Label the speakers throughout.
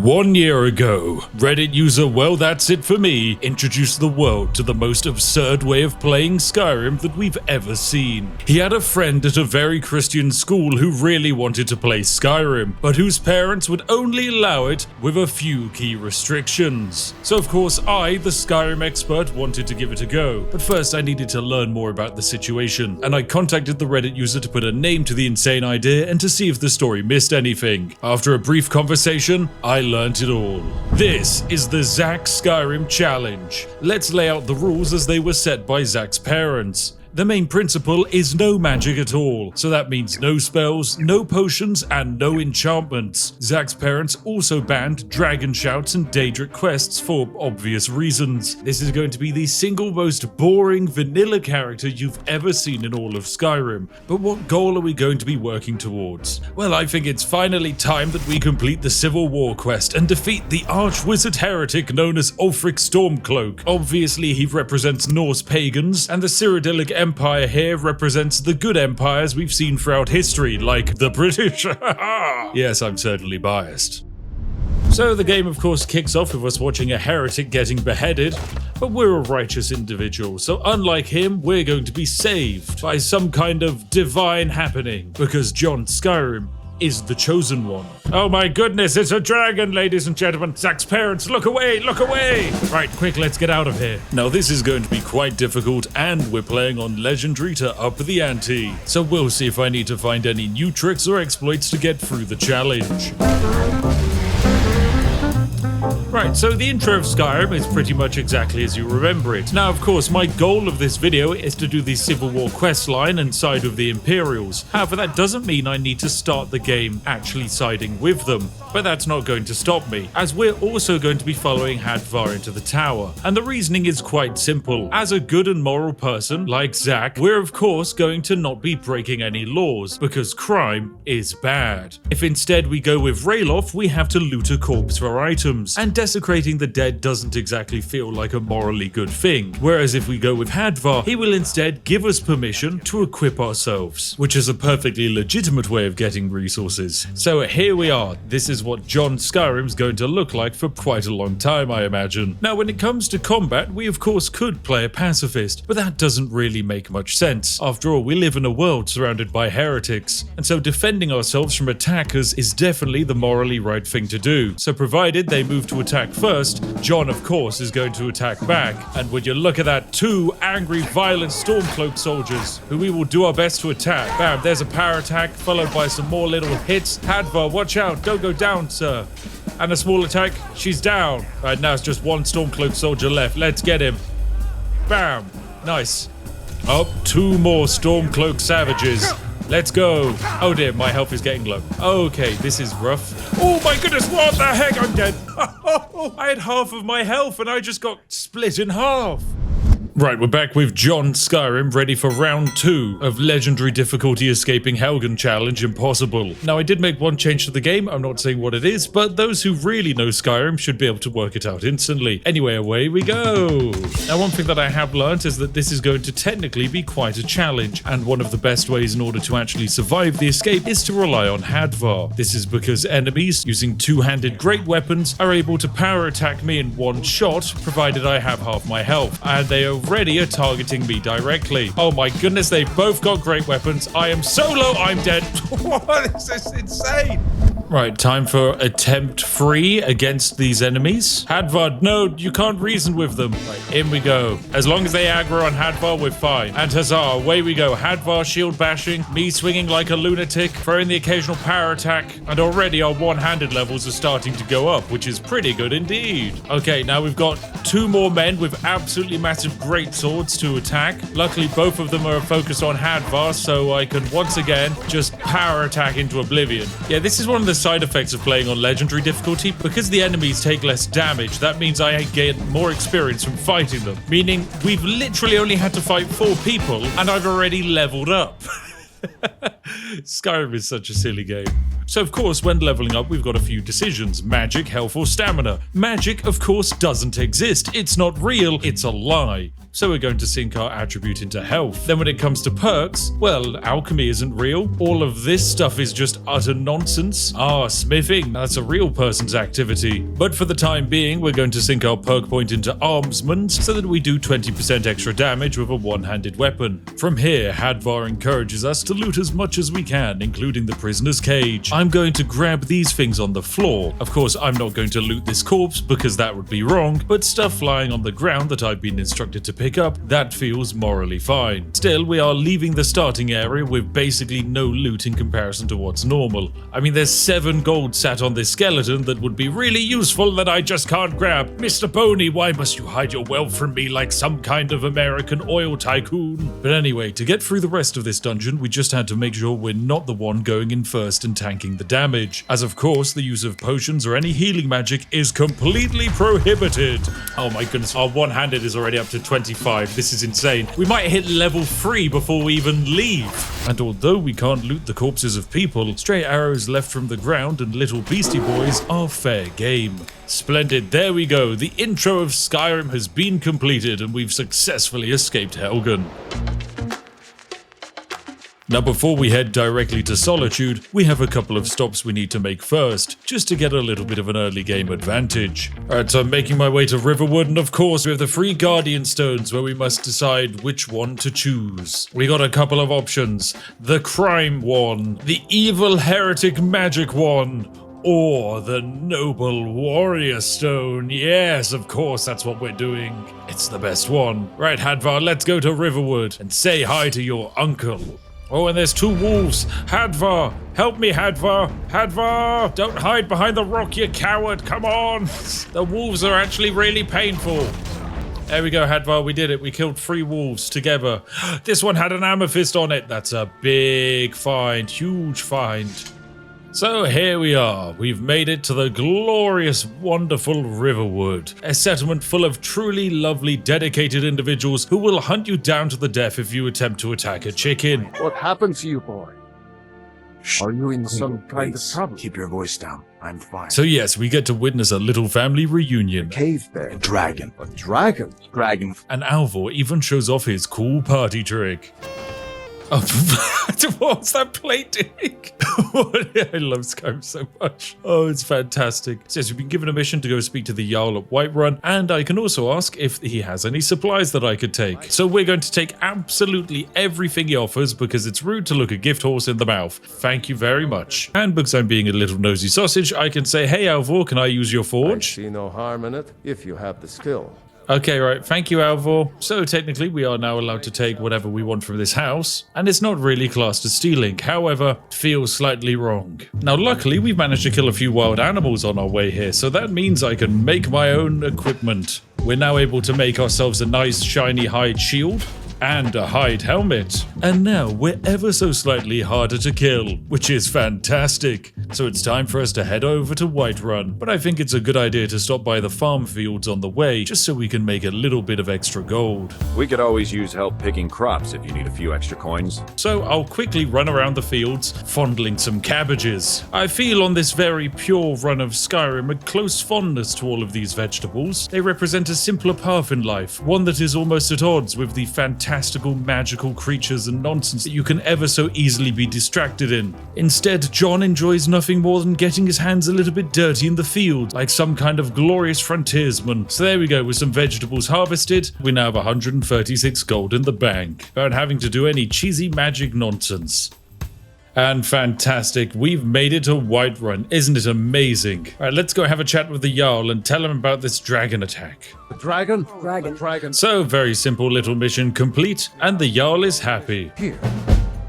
Speaker 1: 1 year ago, Reddit user Well That's It For Me introduced the world to the most absurd way of playing Skyrim that we've ever seen. He had a friend at a very Christian school who really wanted to play Skyrim, but whose parents would only allow it with a few key restrictions. So of course I, the Skyrim expert, wanted to give it a go, but first I needed to learn more about the situation, and I contacted the Reddit user to put a name to the insane idea and to see if the story missed anything. After a brief conversation, I learned it all. This is the Zack Skyrim Challenge. Let's lay out the rules as they were set by Zack's parents. The main principle is no magic at all, so that means no spells, no potions, and no enchantments. Zack's parents also banned dragon shouts and daedric quests for obvious reasons. This is going to be the single most boring vanilla character you've ever seen in all of Skyrim. But what goal are we going to be working towards? Well, I think it's finally time that we complete the Civil War quest and defeat the arch-wizard heretic known as Ulfric Stormcloak. Obviously, he represents Norse pagans, and the Cyrodiilic Empire here represents the good empires we've seen throughout history, like the British. Yes, I'm certainly biased. So the game of course kicks off with us watching a heretic getting beheaded, but we're a righteous individual, so unlike him, we're going to be saved by some kind of divine happening, because John Skyrim is the chosen one. Oh my goodness, it's a dragon, ladies and gentlemen. Zack's parents, look away, look away! Right, quick, let's get out of here. Now this is going to be quite difficult, and we're playing on Legendary to up the ante. So we'll see if I need to find any new tricks or exploits to get through the challenge. Right, so the intro of Skyrim is pretty much exactly as you remember it. Now, of course, my goal of this video is to do the Civil War quest line and side with the Imperials. However, that doesn't mean I need to start the game actually siding with them. But that's not going to stop me, as we're also going to be following Hadvar into the tower. And the reasoning is quite simple. As a good and moral person, like Zack, we're of course going to not be breaking any laws, because crime is bad. If instead we go with Ralof, we have to loot a corpse for items, and desecrating the dead doesn't exactly feel like a morally good thing. Whereas if we go with Hadvar, he will instead give us permission to equip ourselves, which is a perfectly legitimate way of getting resources. So here we are. This is what John Skyrim's going to look like for quite a long time, I imagine. Now, when it comes to combat, we of course could play a pacifist, but that doesn't really make much sense. After all, we live in a world surrounded by heretics, and so defending ourselves from attackers is definitely the morally right thing to do. So provided they move to attack first, John of course is going to attack back. And would you look at that, 2 angry, violent Stormcloak soldiers, who we will do our best to attack. Bam, there's a power attack, followed by some more little hits. Hadvar, watch out, don't go down, sir. And a small attack, she's down. Right, now it's just 1 Stormcloak soldier left. Let's get him. Bam, nice. Oh, 2 more Stormcloak savages. Let's go. Oh dear, my health is getting low. Okay, this is rough. Oh my goodness, what the heck? I'm dead. I had half of my health and I just got split in half. Right, we're back with John Skyrim, ready for round 2 of Legendary Difficulty Escaping Helgen Challenge Impossible. Now, I did make one change to the game, I'm not saying what it is, but those who really know Skyrim should be able to work it out instantly. Anyway, away we go! Now, one thing that I have learnt is that this is going to technically be quite a challenge, and one of the best ways in order to actually survive the escape is to rely on Hadvar. This is because enemies, using two-handed great weapons, are able to power attack me in one shot, provided I have half my health, and they already are targeting me directly. Oh my goodness, they've both got great weapons. I am so low, I'm dead. What is this? Insane. Right, time for attempt 3 against these enemies. Hadvar, no, you can't reason with them. Right, in we go. As long as they aggro on Hadvar, we're fine. And huzzah, away we go. Hadvar shield bashing, me swinging like a lunatic, throwing the occasional power attack, and already our one-handed levels are starting to go up, which is pretty good indeed. Okay, now we've got 2 more men with absolutely massive great swords to attack. Luckily, both of them are focused on Hadvar, so I can once again just power attack into oblivion. Yeah, this is one of the side effects of playing on Legendary difficulty. Because the enemies take less damage, that means I get more experience from fighting them. Meaning, we've literally only had to fight 4 people, and I've already leveled up. Skyrim is such a silly game. So of course, when leveling up, we've got a few decisions. Magic, health, or stamina. Magic, of course, doesn't exist. It's not real, it's a lie. so we're going to sink our attribute into health. Then when it comes to perks, well, alchemy isn't real. All of this stuff is just utter nonsense. Smithing, that's a real person's activity. But for the time being, we're going to sink our perk point into armsman so that we do 20% extra damage with a one-handed weapon. From here, Hadvar encourages us to loot as much as we can, including the prisoner's cage. I'm going to grab these things on the floor. Of course, I'm not going to loot this corpse because that would be wrong, but stuff flying on the ground that I've been instructed to pick up, that feels morally fine. Still, we are leaving the starting area with basically no loot in comparison to what's normal. I mean, there's 7 gold sat on this skeleton that would be really useful that I just can't grab. Mr. Boney, why must you hide your wealth from me like some kind of American oil tycoon? But anyway, to get through the rest of this dungeon, we just had to make sure we're not the one going in first and tanking the damage, as of course the use of potions or any healing magic is completely prohibited. Oh my goodness, our one-handed is already up to 25. This is insane. We might hit level 3 before we even leave. And although we can't loot the corpses of people, stray arrows left from the ground and little beastie boys are fair game. Splendid, there we go. The intro of Skyrim has been completed and we've successfully escaped Helgen. Now before we head directly to Solitude, we have a couple of stops we need to make first, just to get a little bit of an early game advantage. Alright, so I'm making my way to Riverwood, and of course we have the 3 Guardian Stones where we must decide which one to choose. We got a couple of options: the Crime one, the Evil Heretic Magic one, or the Noble Warrior Stone. Yes, of course, that's what we're doing. It's the best one. Right, Hadvar, let's go to Riverwood and say hi to your uncle. Oh, and there's 2 wolves. Hadvar, help me, Hadvar. Hadvar, don't hide behind the rock, you coward. Come on. The wolves are actually really painful. There we go, Hadvar, we did it. We killed 3 wolves together. This one had an amethyst on it. That's a big find, huge find. So here we are, we've made it to the glorious, wonderful Riverwood, a settlement full of truly lovely, dedicated individuals who will hunt you down to the death if you attempt to attack a chicken.
Speaker 2: What happened to you, boy? Are you in some kind of trouble?
Speaker 3: Keep your voice down. I'm fine.
Speaker 1: So yes, we get to witness a little family reunion.
Speaker 2: Cave bear.
Speaker 3: A dragon.
Speaker 2: A dragon?
Speaker 3: Dragon.
Speaker 1: And Alvor even shows off his cool party trick. Oh, what's that plate doing? I love Skyrim so much. Oh, it's fantastic. It says we've been given a mission to go speak to the Jarl at Whiterun, and I can also ask if he has any supplies that I could take. So we're going to take absolutely everything he offers because it's rude to look a gift horse in the mouth. Thank you very much. And because I'm being a little nosy sausage, I can say, hey Alvor, can I use your forge?
Speaker 2: I see no harm in it if you have the skill.
Speaker 1: Okay, right. Thank you, Alvor. So technically, we are now allowed to take whatever we want from this house, and it's not really classed as stealing. However, it feels slightly wrong. Now, luckily, we've managed to kill a few wild animals on our way here, so that means I can make my own equipment. We're now able to make ourselves a nice shiny hide shield and a hide helmet. And now we're ever so slightly harder to kill, which is fantastic. So it's time for us to head over to Whiterun. But I think it's a good idea to stop by the farm fields on the way, just so we can make a little bit of extra gold.
Speaker 4: We could always use help picking crops if you need a few extra coins.
Speaker 1: So I'll quickly run around the fields, fondling some cabbages. I feel on this very pure run of Skyrim a close fondness to all of these vegetables. They represent a simpler path in life, one that is almost at odds with the fantastical magical creatures and nonsense that you can ever so easily be distracted in. Instead, John enjoys nothing more than getting his hands a little bit dirty in the field, like some kind of glorious frontiersman. So there we go, with some vegetables harvested, we now have 136 gold in the bank, without having to do any cheesy magic nonsense. And fantastic, we've made it to Whiterun. Isn't it amazing? Alright, let's go have a chat with the Jarl and tell him about this dragon attack.
Speaker 2: A dragon? Dragon.
Speaker 1: So, very simple little mission complete, and the Jarl is happy.
Speaker 2: Here.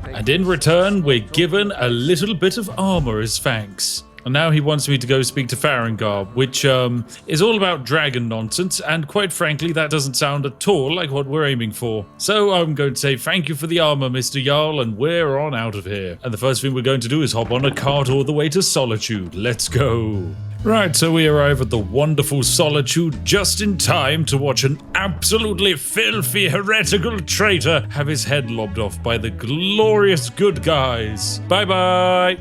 Speaker 1: And in return, we're given a little bit of armor as thanks. And now he wants me to go speak to Farengar, which is all about dragon nonsense, and quite frankly, that doesn't sound at all like what we're aiming for. So I'm going to say thank you for the armor, Mr. Jarl, and we're on out of here. And the first thing we're going to do is hop on a cart all the way to Solitude. Let's go. Right, so we arrive at the wonderful Solitude just in time to watch an absolutely filthy heretical traitor have his head lobbed off by the glorious good guys. Bye-bye.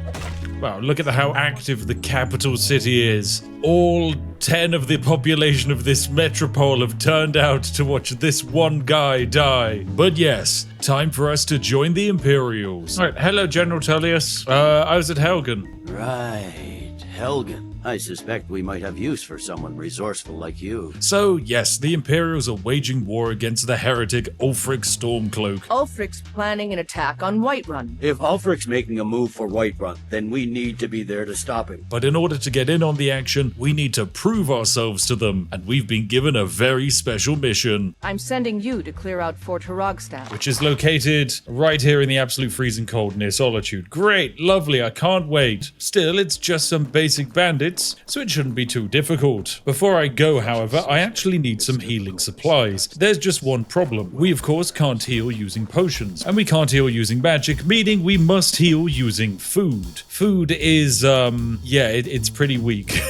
Speaker 1: Wow, look at how active the capital city is. All 10 of the population of this metropole have turned out to watch this one guy die. But yes, time for us to join the Imperials. All right, hello, General Tullius. I was at Helgen.
Speaker 5: Right, Helgen. I suspect we might have use for someone resourceful like you.
Speaker 1: So, yes, the Imperials are waging war against the heretic Ulfric Stormcloak.
Speaker 6: Ulfric's planning an attack on Whiterun.
Speaker 5: If Ulfric's making a move for Whiterun, then we need to be there to stop him.
Speaker 1: But in order to get in on the action, we need to prove ourselves to them, and we've been given a very special mission.
Speaker 6: I'm sending you to clear out Fort Hrogstad.
Speaker 1: Which is located right here in the absolute freezing cold near Solitude. Great, lovely, I can't wait. Still, it's just some basic bandits, so it shouldn't be too difficult. Before I go, however, I actually need some healing supplies. There's just one problem. We, of course, can't heal using potions, and we can't heal using magic, meaning we must heal using food. Food is, it's pretty weak.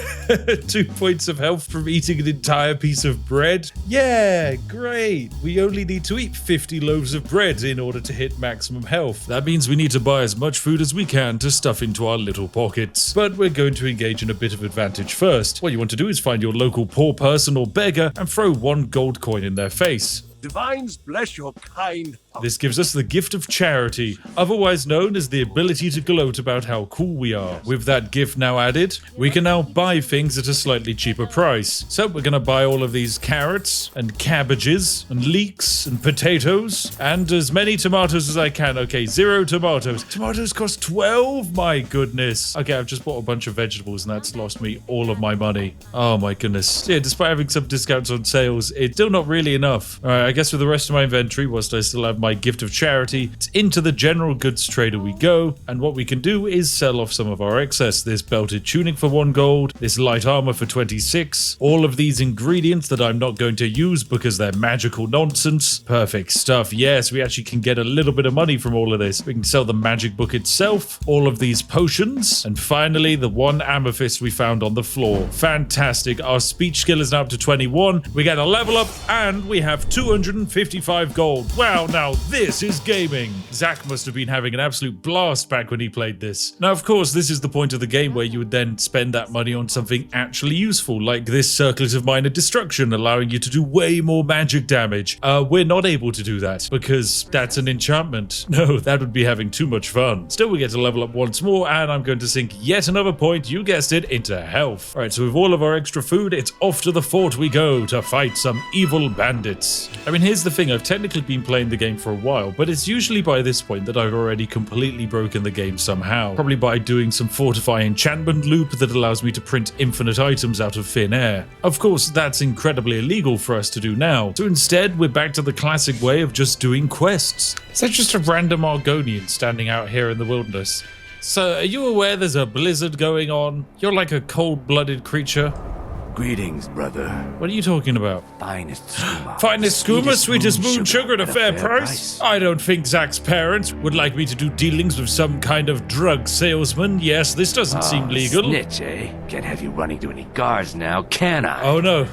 Speaker 1: 2 points of health from eating an entire piece of bread? Yeah, great. We only need to eat 50 loaves of bread in order to hit maximum health. That means we need to buy as much food as we can to stuff into our little pockets. But we're going to engage in a bit of advantage first. What you want to do is find your local poor person or beggar and throw 1 gold coin in their face.
Speaker 2: Divines bless your kind.
Speaker 1: This gives us the gift of charity, otherwise known as the ability to gloat about how cool we are. With that gift now added, we can now buy things at a slightly cheaper price. So we're going to buy all of these carrots and cabbages and leeks and potatoes and as many tomatoes as I can. Okay, 0 tomatoes. Tomatoes cost 12? My goodness. Okay, I've just bought a bunch of vegetables and that's lost me all of my money. Oh my goodness. Yeah, despite having some discounts on sales, it's still not really enough. All right, I guess for the rest of my inventory, whilst I still have my gift of charity, it's into the general goods trader we go, and what we can do is sell off some of our excess. This belted tunic for 1 gold, this light armor for 26, all of these ingredients that I'm not going to use because they're magical nonsense. Perfect stuff. Yes, we actually can get a little bit of money from all of this. We can sell the magic book itself, all of these potions, and finally the 1 amethyst we found on the floor. Fantastic. Our speech skill is now up to 21. We get a level up and we have 255 gold. Wow, now this is gaming. Zack must have been having an absolute blast back when he played this. Now, of course, this is the point of the game where you would then spend that money on something actually useful, like this Circlet of Minor Destruction, allowing you to do way more magic damage. We're not able to do that because that's an enchantment. No, that would be having too much fun. Still, we get to level up once more, and I'm going to sink yet another point, you guessed it, into health. All right, so with all of our extra food, it's off to the fort we go to fight some evil bandits. I mean, here's the thing. I've technically been playing the game for a while, but it's usually by this point that I've already completely broken the game somehow. Probably by doing some fortify enchantment loop that allows me to print infinite items out of thin air. Of course, that's incredibly illegal for us to do now, so instead we're back to the classic way of just doing quests. Is that just a random Argonian standing out here in the wilderness? So, are you aware there's a blizzard going on? You're like a cold-blooded creature.
Speaker 3: Greetings, brother.
Speaker 1: What are you talking about?
Speaker 3: Finest skooma.
Speaker 1: Finest skooma, sweetest moon sugar at a fair price? I don't think Zack's parents would like me to do dealings with some kind of drug salesman. Yes, this doesn't seem legal.
Speaker 3: Snitch, eh? Can't have you running to any guards now, can I?
Speaker 1: Oh no,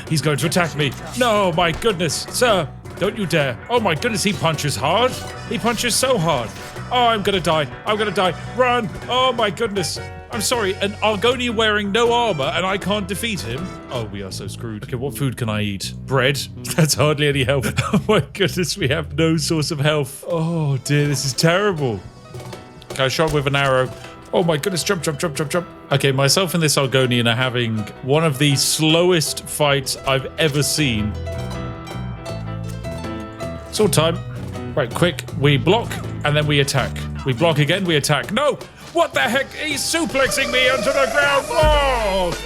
Speaker 1: he's going to attack me. No, my goodness. Sir, don't you dare. Oh my goodness, he punches hard. He punches so hard. Oh, I'm gonna die. I'm gonna die. Run. Oh my goodness. I'm sorry, an Argonian wearing no armor and I can't defeat him? Oh, we are so screwed. Okay, what food can I eat? Bread? That's hardly any health. Oh my goodness, we have no source of health. Oh dear, this is terrible. Okay, I shot with an arrow. Oh my goodness, jump, jump, jump, jump, jump. Okay, myself and this Argonian are having one of the slowest fights I've ever seen. It's all time. Right, quick, we block and then we attack. We block again, we attack. No! What the heck? He's suplexing me onto the ground. Oh!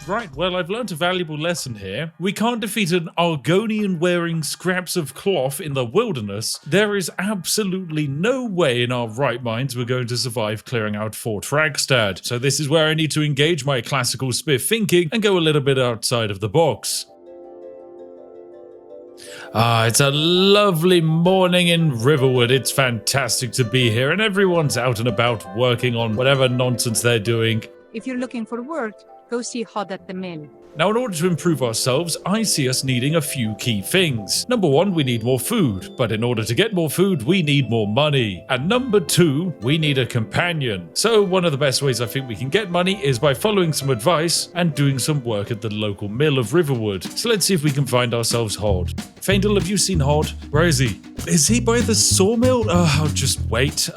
Speaker 1: Right, well, I've learnt a valuable lesson here. We can't defeat an Argonian wearing scraps of cloth in the wilderness. There is absolutely no way in our right minds we're going to survive clearing out Fort Hrogstad. So this is where I need to engage my classical spiff thinking and go a little bit outside of the box. It's a lovely morning in Riverwood. It's fantastic to be here and everyone's out and about working on whatever nonsense they're doing.
Speaker 7: If you're looking for work, go see Hod at the mill.
Speaker 1: Now, in order to improve ourselves, I see us needing a few key things. Number one, we need more food, but in order to get more food, we need more money. And number two, we need a companion. So one of the best ways I think we can get money is by following some advice and doing some work at the local mill of Riverwood. So let's see if we can find ourselves Hod. Faendal, have you seen Hod? Where is he? Is he by the sawmill? I'll just wait.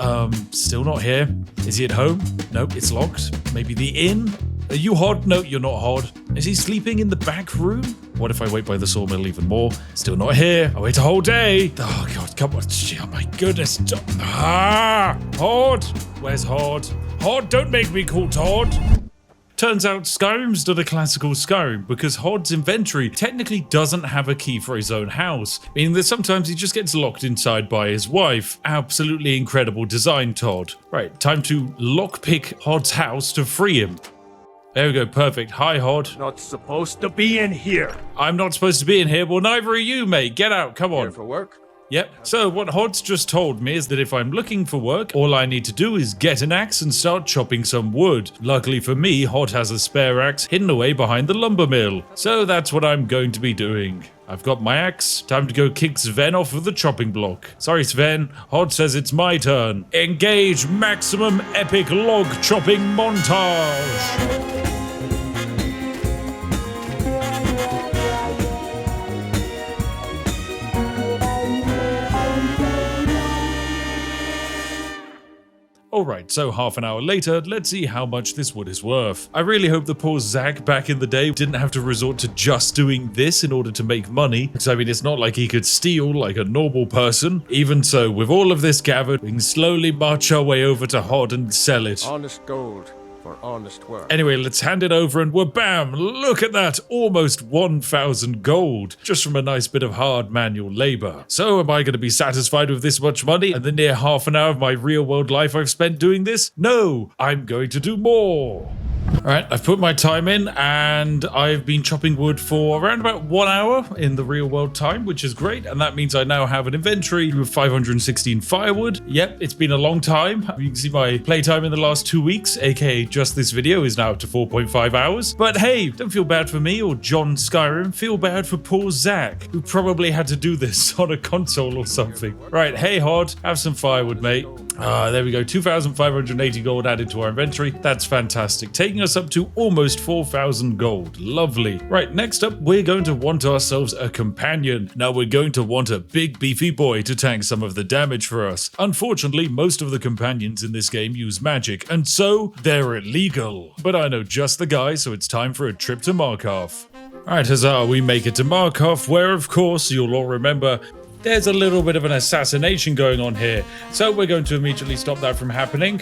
Speaker 1: Still not here. Is he at home? Nope, it's locked. Maybe the inn? Are you Hod? No, you're not Hod. Is he sleeping in the back room? What if I wait by the sawmill even more? Still not here. I wait a whole day. Oh god, come on. Oh my goodness. Hod! Where's Hod? Hod, don't make me call Todd. Turns out Skyrim's not a classical Skyrim because Hod's inventory technically doesn't have a key for his own house, meaning that sometimes he just gets locked inside by his wife. Absolutely incredible design, Todd. Right, time to lockpick Hod's house to free him. There we go, perfect. Hi, Hod.
Speaker 2: Not supposed to be in here.
Speaker 1: I'm not supposed to be in here. Well, neither are you, mate. Get out, come on.
Speaker 2: Here for work?
Speaker 1: Yep. So what Hod's just told me is that if I'm looking for work, all I need to do is get an axe and start chopping some wood. Luckily for me, Hod has a spare axe hidden away behind the lumber mill. So that's what I'm going to be doing. I've got my axe. Time to go kick Sven off of the chopping block. Sorry, Sven. Hod says it's my turn. Engage maximum epic log chopping montage. Alright, so half an hour later, let's see how much this wood is worth. I really hope the poor Zack back in the day didn't have to resort to just doing this in order to make money, because I mean it's not like he could steal like a normal person. Even so, with all of this gathered, we can slowly march our way over to Hod and sell it.
Speaker 2: Honest gold for honest work.
Speaker 1: Anyway, let's hand it over and bam! Look at that! Almost 1,000 gold, just from a nice bit of hard manual labor. So am I going to be satisfied with this much money and the near half an hour of my real world life I've spent doing this? No! I'm going to do more! Alright, I've put my time in and I've been chopping wood for around about 1 hour in the real world time, which is great, and that means I now have an inventory with 516 firewood. Yep, it's been a long time. You can see my playtime in the last 2 weeks, aka just this video, is now up to 4.5 hours. But hey, don't feel bad for me or John Skyrim, feel bad for poor Zack, who probably had to do this on a console or something. Right, hey Hod, have some firewood, mate. There we go, 2,580 gold added to our inventory. That's fantastic, taking us up to almost 4,000 gold. Lovely. Right, next up, we're going to want ourselves a companion. Now we're going to want a big beefy boy to tank some of the damage for us. Unfortunately, most of the companions in this game use magic, and so they're illegal. But I know just the guy, so it's time for a trip to Markarth. Alright, huzzah, we make it to Markarth, where of course, you'll all remember, there's a little bit of an assassination going on here, so we're going to immediately stop that from happening.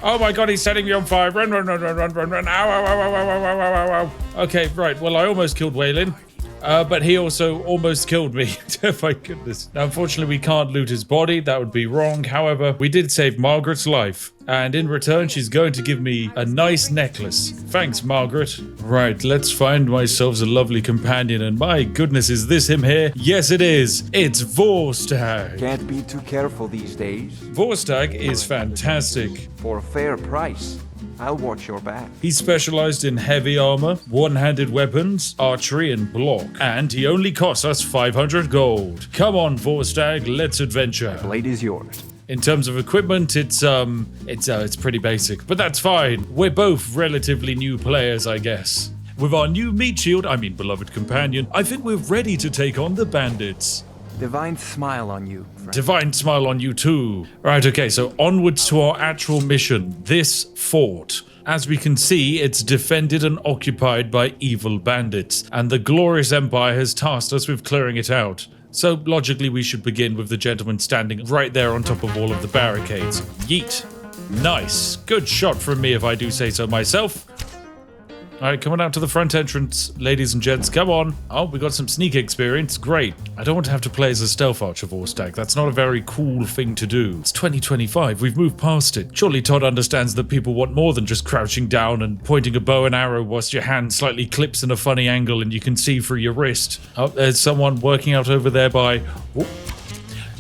Speaker 1: Oh my god, he's setting me on fire. Run, run, run, run, run, run, run. Ow, ow, ow, ow, ow, ow, ow, ow, ow. Okay, right, well, I almost killed Waylon. But he also almost killed me. Oh my goodness. Now, unfortunately, we can't loot his body. That would be wrong. However, we did save Margaret's life. And in return, she's going to give me a nice necklace. Thanks, Margaret. Right, let's find ourselves a lovely companion. And my goodness, is this him here? Yes, it is. It's Vorstag.
Speaker 8: Can't be too careful these days.
Speaker 1: Vorstag is fantastic.
Speaker 8: For a fair price, I'll watch your back.
Speaker 1: He's specialized in heavy armor, one-handed weapons, archery, and block. And he only costs us 500 gold. Come on, Vorstag, let's adventure.
Speaker 8: Blade is yours.
Speaker 1: In terms of equipment, it's pretty basic, but that's fine. We're both relatively new players, I guess. With our new meat shield, beloved companion, I think we're ready to take on the bandits.
Speaker 8: Divine smile on you, friend.
Speaker 1: Divine smile on you too. Right, okay, so onwards to our actual mission, this fort. As we can see, it's defended and occupied by evil bandits, and the glorious Empire has tasked us with clearing it out. So logically we should begin with the gentleman standing right there on top of all of the barricades. Yeet. Nice. Good shot from me if I do say so myself. Alright, coming out to the front entrance, ladies and gents, come on. Oh, we got some sneak experience, great. I don't want to have to play as a stealth archer, Vorstag. That's not a very cool thing to do. It's 2025, we've moved past it. Surely Todd understands that people want more than just crouching down and pointing a bow and arrow whilst your hand slightly clips in a funny angle and you can see through your wrist. Oh, there's someone working out over there by... Oh,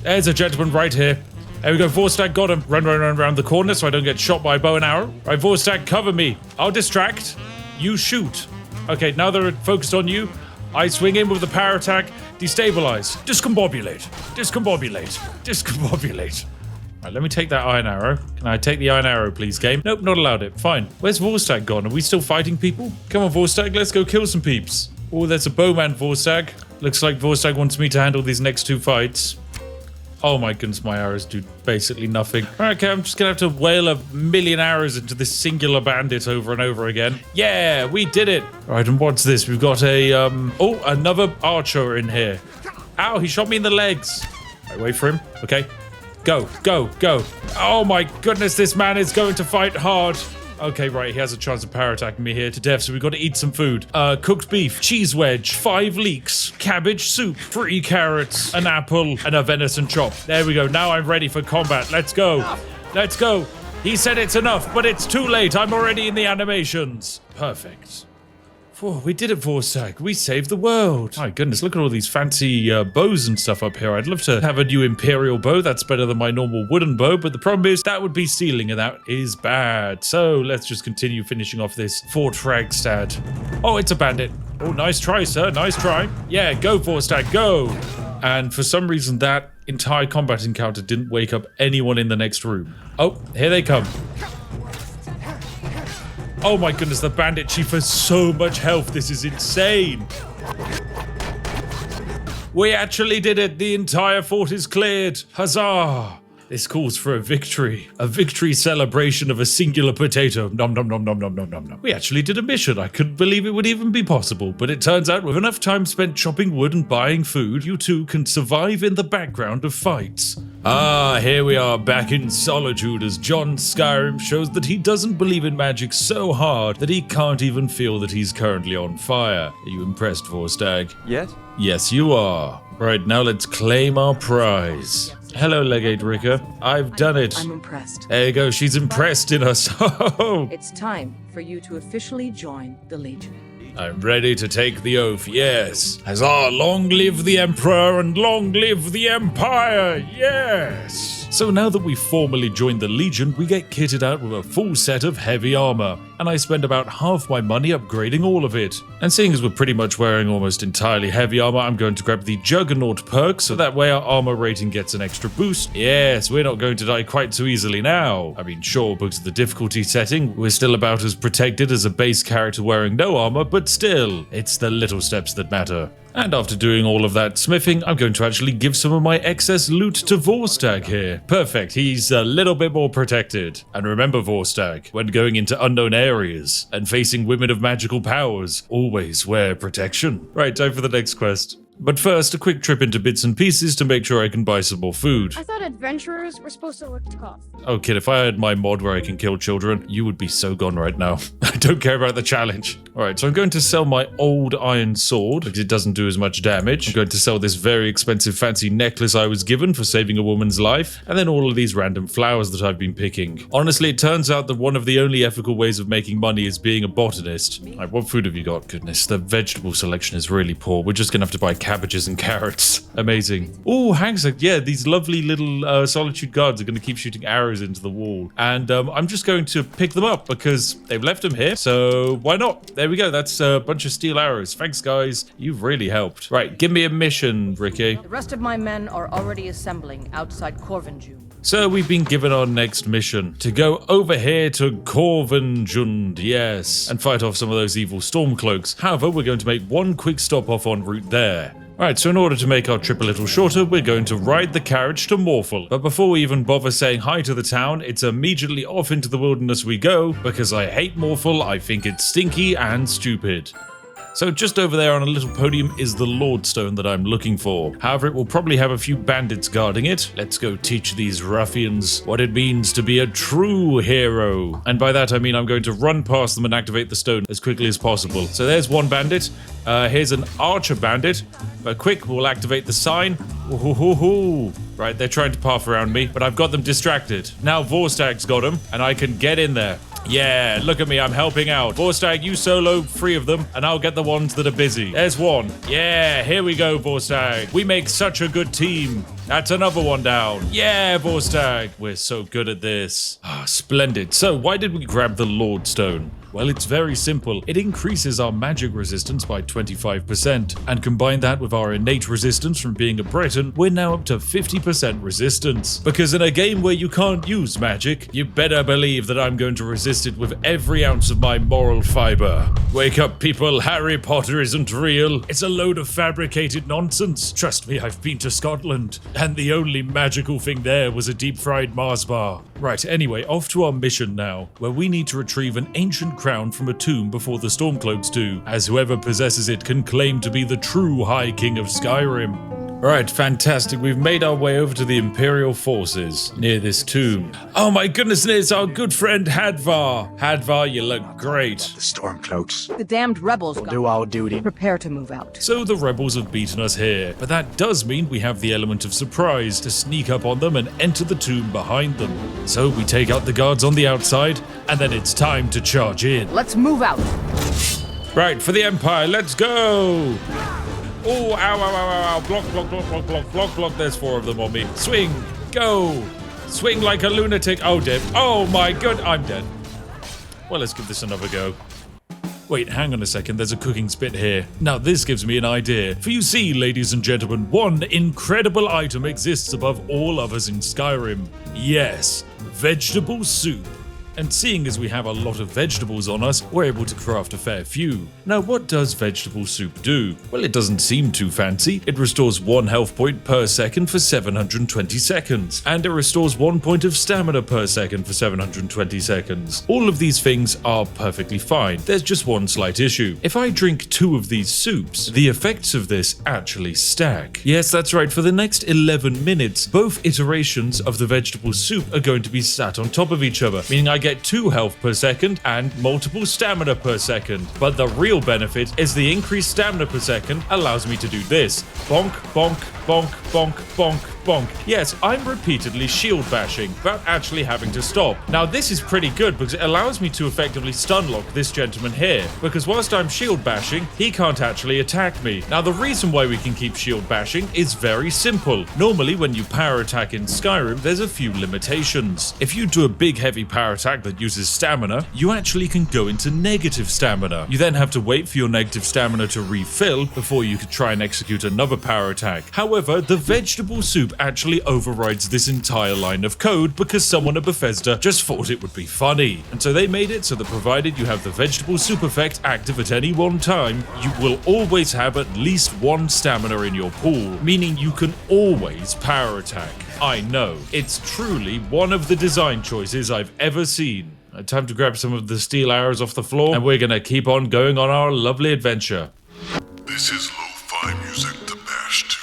Speaker 1: there's a gentleman right here. There we go. Vorstag got him. Run around the corner so I don't get shot by a bow and arrow. Right, Vorstag, cover me. I'll distract. You shoot. Okay, now they're focused on you. I swing in with the power attack. Destabilize. Discombobulate. Discombobulate. Discombobulate. Right, let me take that iron arrow. Can I take the iron arrow, please, game? Nope, not allowed it. Fine. Where's Vorstag gone? Are we still fighting people? Come on, Vorstag, let's go kill some peeps. Oh, there's a bowman, Vorstag. Looks like Vorstag wants me to handle these next 2 fights. Oh my goodness, my arrows do basically nothing. All right, okay, I'm just gonna have to whale 1,000,000 arrows into this singular bandit over and over again. Yeah, we did it. All right, and what's this? We've got a, oh, another archer in here. Ow, he shot me in the legs. All right, wait for him. Okay. Go, go, go. Oh my goodness, this man is going to fight hard. Okay, right, he has a chance of power attacking me here to death, so we've got to eat some food. Cooked beef, cheese wedge, 5 leeks, cabbage soup, 3 carrots, an apple, and a venison chop. There we go, now I'm ready for combat. Let's go. Let's go. He said it's enough, but it's too late. I'm already in the animations. Perfect. Oh, we did it, Vorstag. We saved the world. My goodness, look at all these fancy bows and stuff up here. I'd love to have a new Imperial bow. That's better than my normal wooden bow, but the problem is that would be stealing, and that is bad. So let's just continue finishing off this Fort Fragstad. Oh, it's a bandit. Oh, nice try, sir. Nice try. Yeah, go, Vorstag, go. And for some reason, that entire combat encounter didn't wake up anyone in the next room. Oh, here they come. Oh my goodness, the bandit chief has so much health. This is insane. We actually did it. The entire fort is cleared. Huzzah. This calls for a victory. A victory celebration of a singular potato. Nom nom nom nom nom nom nom nom. We actually did a mission. I couldn't believe it would even be possible, but it turns out with enough time spent chopping wood and buying food, you two can survive in the background of fights. Ah, here we are back in Solitude as John Skyrim shows that he doesn't believe in magic so hard that he can't even feel that he's currently on fire. Are you impressed, Vorstag?
Speaker 8: Yet?
Speaker 1: Yes, you are. Right, now let's claim our prize. Hello, Legate Ricker. I've done it.
Speaker 6: I'm impressed.
Speaker 1: There you go, she's impressed in us.
Speaker 6: It's time for you to officially join the Legion.
Speaker 1: I'm ready to take the oath, yes. Huzzah, long live the Emperor and long live the Empire, yes. So now that we've formally joined the Legion, we get kitted out with a full set of heavy armor, and I spend about half my money upgrading all of it. And seeing as we're pretty much wearing almost entirely heavy armor, I'm going to grab the Juggernaut perk, so that way our armor rating gets an extra boost. Yes, we're not going to die quite so easily now. I mean, sure, because of the difficulty setting, we're still about as protected as a base character wearing no armor, but still, it's the little steps that matter. And after doing all of that smithing, I'm going to actually give some of my excess loot to Vorstag here. Perfect, he's a little bit more protected. And remember, Vorstag, when going into unknown areas and facing women of magical powers, always wear protection. Right, time for the next quest. But first, a quick trip into Bits and Pieces to make sure I can buy some more food.
Speaker 9: I thought adventurers were supposed to look tough.
Speaker 1: Oh kid, if I had my mod where I can kill children, you would be so gone right now. I don't care about the challenge. Alright, so I'm going to sell my old iron sword, because it doesn't do as much damage. I'm going to sell this very expensive fancy necklace I was given for saving a woman's life, and then all of these random flowers that I've been picking. Honestly, it turns out that one of the only ethical ways of making money is being a botanist. Alright, what food have you got? Goodness, the vegetable selection is really poor. We're just gonna have to buy cabbages and carrots. Amazing. Oh, hags. Yeah, these lovely little Solitude guards are going to keep shooting arrows into the wall. And I'm just going to pick them up because they've left them here. So why not? There we go. That's a bunch of steel arrows. Thanks, guys. You've really helped. Right, give me a mission, Ricky.
Speaker 6: The rest of my men are already assembling outside Corvinjune.
Speaker 1: So we've been given our next mission to go over here to Corvinjund, yes, and fight off some of those evil Stormcloaks. However, we're going to make one quick stop off en route there. Alright, so in order to make our trip a little shorter, we're going to ride the carriage to Morphel. But before we even bother saying hi to the town, it's immediately off into the wilderness we go, because I hate Morphel, I think it's stinky and stupid. So just over there on a little podium is the Lordstone that I'm looking for. However, it will probably have a few bandits guarding it. Let's go teach these ruffians what it means to be a true hero. And by that I mean I'm going to run past them and activate the stone as quickly as possible. So there's one bandit. Here's an archer bandit. But quick, we'll activate the sign. Ooh-hoo-hoo-hoo. Right, they're trying to path around me, but I've got them distracted. Now Vorstag's got them, and I can get in there. Yeah, look at me, I'm helping out. Vorstag, you solo 3 of them, and I'll get the ones that are busy. There's 1. Yeah, here we go, Vorstag. We make such a good team. That's another one down. Yeah, Vorstag. We're so good at this. Ah, splendid. So, why did we grab the Lord Stone? Well, it's very simple. It increases our magic resistance by 25%, and combine that with our innate resistance from being a Breton, we're now up to 50% resistance. Because in a game where you can't use magic, you better believe that I'm going to resist it with every ounce of my moral fiber. Wake up, people. Harry Potter isn't real. It's a load of fabricated nonsense. Trust me, I've been to Scotland, and the only magical thing there was a deep-fried Mars bar. Right, anyway, off to our mission now, where we need to retrieve an ancient crown from a tomb before the Stormcloaks do, as whoever possesses it can claim to be the true High King of Skyrim. Alright, fantastic. We've made our way over to the Imperial forces near this tomb. Oh my goodness, it's our good friend Hadvar. Hadvar, you look great.
Speaker 2: The Stormcloaks.
Speaker 6: The damned rebels
Speaker 2: We'll
Speaker 6: got
Speaker 2: do our duty.
Speaker 6: Prepare to move out.
Speaker 1: So the rebels have beaten us here, but that does mean we have the element of surprise to sneak up on them and enter the tomb behind them. So we take out the guards on the outside, and then it's time to charge in.
Speaker 6: Let's move out.
Speaker 1: Right, for the Empire, let's go! Oh, ow, ow, ow, ow, ow, block, block, block, block, block, block, block, there's 4 of them on me. Swing, go! Swing like a lunatic. Oh, dead. Oh my god, I'm dead. Well, let's give this another go. Wait, hang on a second, there's a cooking spit here. Now this gives me an idea. For you see, ladies and gentlemen, one incredible item exists above all others in Skyrim. Yes, vegetable soup. And seeing as we have a lot of vegetables on us, we're able to craft a fair few. Now what does vegetable soup do? Well, it doesn't seem too fancy. It restores 1 health point per second for 720 seconds. And it restores 1 point of stamina per second for 720 seconds. All of these things are perfectly fine. There's just one slight issue. If I drink 2 of these soups, the effects of this actually stack. Yes, that's right, for the next 11 minutes, both iterations of the vegetable soup are going to be sat on top of each other, meaning I get 2 health per second and multiple stamina per second. But the real benefit is the increased stamina per second allows me to do this. Bonk, bonk, bonk, bonk, bonk, bonk. Yes, I'm repeatedly shield bashing without actually having to stop. Now this is pretty good because it allows me to effectively stun lock this gentleman here, because whilst I'm shield bashing, he can't actually attack me. Now the reason why we can keep shield bashing is very simple. Normally when you power attack in Skyrim, there's a few limitations. If you do a big heavy power attack that uses stamina, you actually can go into negative stamina. You then have to wait for your negative stamina to refill before you could try and execute another power attack. However, the vegetable soup actually overrides this entire line of code because someone at Bethesda just thought it would be funny. And so they made it so that provided you have the vegetable soup effect active at any one time, you will always have at least 1 stamina in your pool, meaning you can always power attack. I know, it's truly one of the design choices I've ever seen. Time to grab some of the steel arrows off the floor, and we're gonna keep on going on our lovely adventure.
Speaker 10: This is lo-fi music to bash to.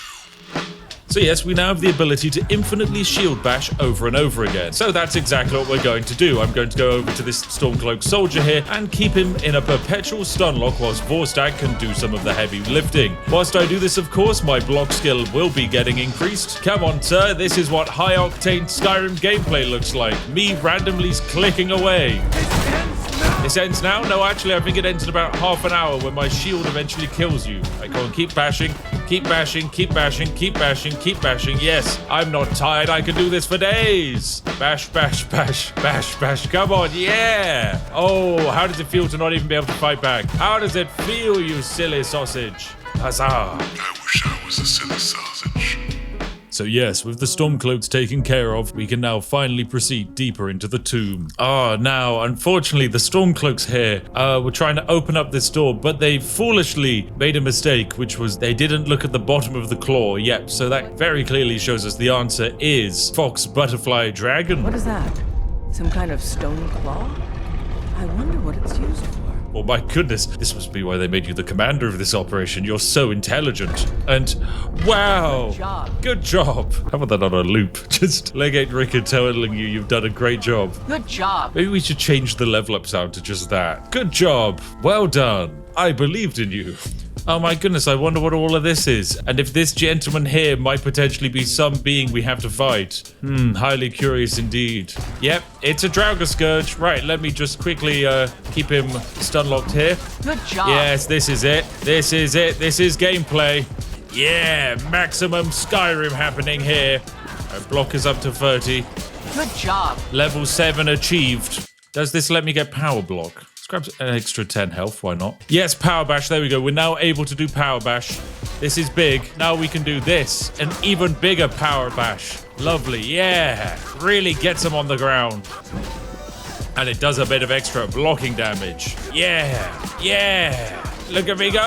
Speaker 1: So yes, we now have the ability to infinitely shield bash over and over again. So that's exactly what we're going to do. I'm going to go over to this Stormcloak soldier here and keep him in a perpetual stun lock whilst Vorstag can do some of the heavy lifting. Whilst I do this, of course, my block skill will be getting increased. Come on, sir, this is what high-octane Skyrim gameplay looks like. Me randomly clicking away. This ends now? No, actually, I think it ends in about half an hour when my shield eventually kills you. I go and keep bashing, keep bashing, keep bashing, keep bashing, keep bashing. Yes, I'm not tired. I can do this for days. Bash, bash, bash, bash, bash. Come on, yeah. Oh, how does it feel to not even be able to fight back? How does it feel, you silly sausage? Huzzah.
Speaker 10: I wish I was a silly sausage.
Speaker 1: So yes, with the Stormcloaks taken care of, we can now finally proceed deeper into the tomb. Now, unfortunately, the Stormcloaks here were trying to open up this door, but they foolishly made a mistake, which was they didn't look at the bottom of the claw. Yep, so that very clearly shows us the answer is fox, butterfly, dragon.
Speaker 6: What is that? Some kind of stone claw? I wonder what it's used for.
Speaker 1: Oh my goodness, this must be why they made you the commander of this operation. You're so intelligent. And wow,
Speaker 6: Good job.
Speaker 1: Good job. How about that on a loop? Just Legate Rickard telling you you've done a great job.
Speaker 6: Good job.
Speaker 1: Maybe we should change the level up sound to just that. Good job. Well done. I believed in you. Oh my goodness, I wonder what all of this is. And if this gentleman here might potentially be some being we have to fight. Highly curious indeed. Yep, it's a Draugr Scourge. Right, let me just quickly keep him stun locked here.
Speaker 6: Good job.
Speaker 1: Yes, this is it. This is it. This is gameplay. Yeah, maximum Skyrim happening here. Our block is up to 30.
Speaker 6: Good job.
Speaker 1: Level 7 achieved. Does this let me get power block? Let's grab an extra 10 health, why not? Yes, power bash, there we go. We're now able to do power bash. This is big. Now we can do this. An even bigger power bash. Lovely, yeah. Really gets them on the ground. And it does a bit of extra blocking damage. Yeah. Look at me go.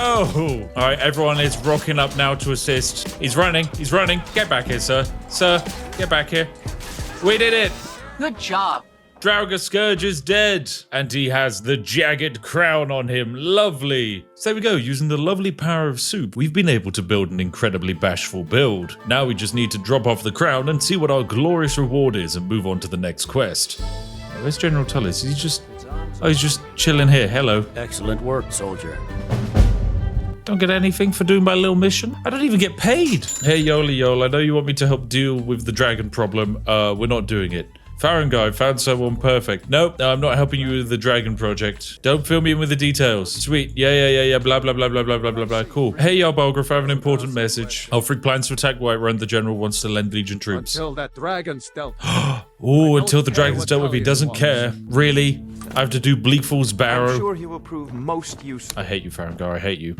Speaker 1: All right, everyone is rocking up now to assist. He's running. Get back here, sir. Sir, get back here. We did it.
Speaker 6: Good job.
Speaker 1: Draugr Scourge is dead, and he has the jagged crown on him. Lovely. So there we go. Using the lovely power of soup, we've been able to build an incredibly bashful build. Now we just need to drop off the crown and see what our glorious reward is and move on to the next quest. Where's General Tullis? He's just chilling here. Hello.
Speaker 5: Excellent work, soldier.
Speaker 1: Don't get anything for doing my little mission. I don't even get paid. Hey, Yoli, I know you want me to help deal with the dragon problem. We're not doing it. Farengai, found someone perfect. Nope, no, I'm not helping you with the dragon project. Don't fill me in with the details. Sweet. Yeah. Blah, blah, blah, blah, blah, blah, blah, blah. Cool. Hey, Balgraf, I have an important message. Alfred plans to attack Whiterun. The general wants to lend Legion troops.
Speaker 2: Until that dragon's dealt.
Speaker 1: Until the dragon's dealt with, he doesn't care. Really? I have to do Bleakfall's Barrow.
Speaker 8: I'm sure he will prove most useful.
Speaker 1: I hate you, Farengai. I hate you.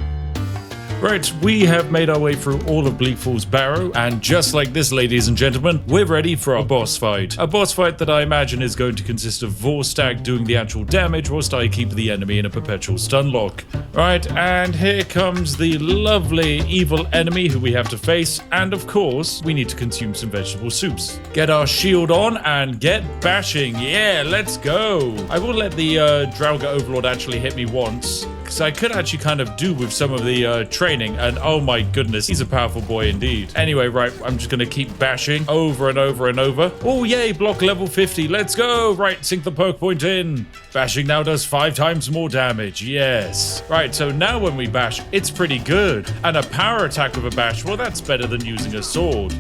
Speaker 1: Right, we have made our way through all of Bleakfall's Barrow, and just like this, ladies and gentlemen, we're ready for our boss fight. A boss fight that I imagine is going to consist of Vorstag doing the actual damage, whilst I keep the enemy in a perpetual stun lock. Right, and here comes the lovely evil enemy who we have to face, and of course, we need to consume some vegetable soups. Get our shield on and get bashing. Yeah, let's go. I will let the Draugr Overlord actually hit me once, because I could actually kind of do with some of the training, and oh my goodness, he's a powerful boy indeed. Anyway, right, I'm just gonna keep bashing over and over and over. Oh yay, block level 50, let's go. Right, sink the perk point in. Bashing now does 5 times more damage, yes. Right, so now when we bash, it's pretty good. And a power attack with a bash, well, that's better than using a sword.